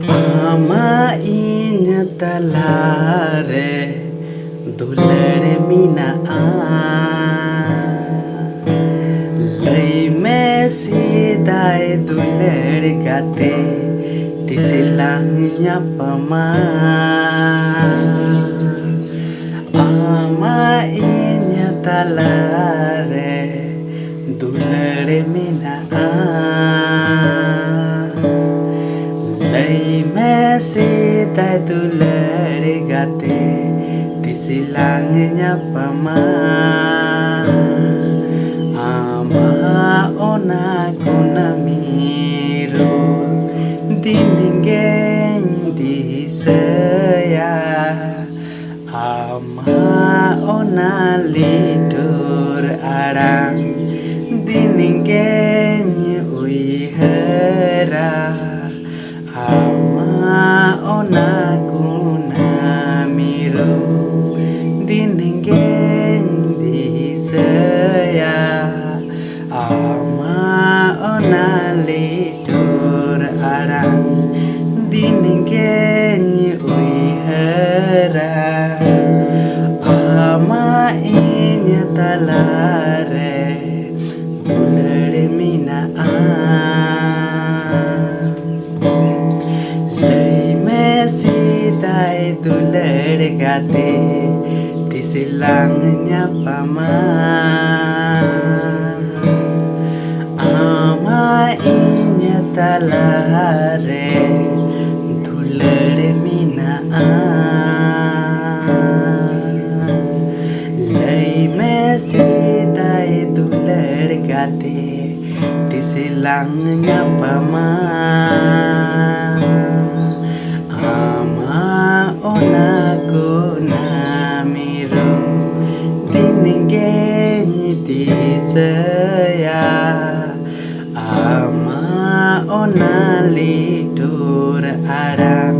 Ama inya talare dulare minaa Lai me sidai dular gate tisilang nyapama Ama inya talare dulare minaa Lai me sidai dular gate tisilang nyapama Ama ona kunami roop diningeng di saya Ama ona lidur arang diningeng uihara Ama ona kunami roop diningeng di saya Ama ona lidur arang diningeng uihara Ama inya talare dulare minaa Lai me sidai dular gate tisilang nyapama Ama inya talare dulare minaa Lai me sidai dular gate tisilang nyapama Ama ona kunami roop diningeng di saya Ama ona lidur arang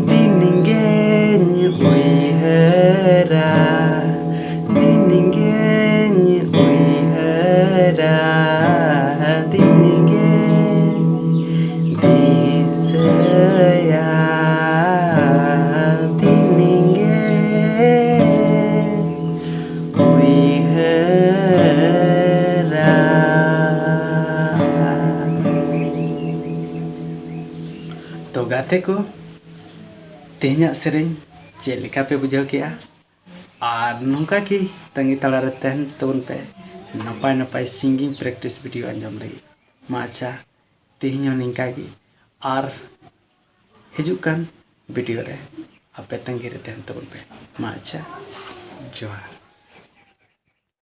diningeng uihara diningeng uihara diningeng di saya diningeng uihara तो गाते को तेहना सेरें चे लेका पे बुझाव किया और नौका की तंगी तलारे तहन तबन पे नपाय नपाय सिंगिंग प्रैक्टिस वीडियो अंजम लगी मा अच्छा तेहना निंका की और हिजुकान वीडियो रे आपे तंगी रे तहन तबन पे मा अच्छा जोहार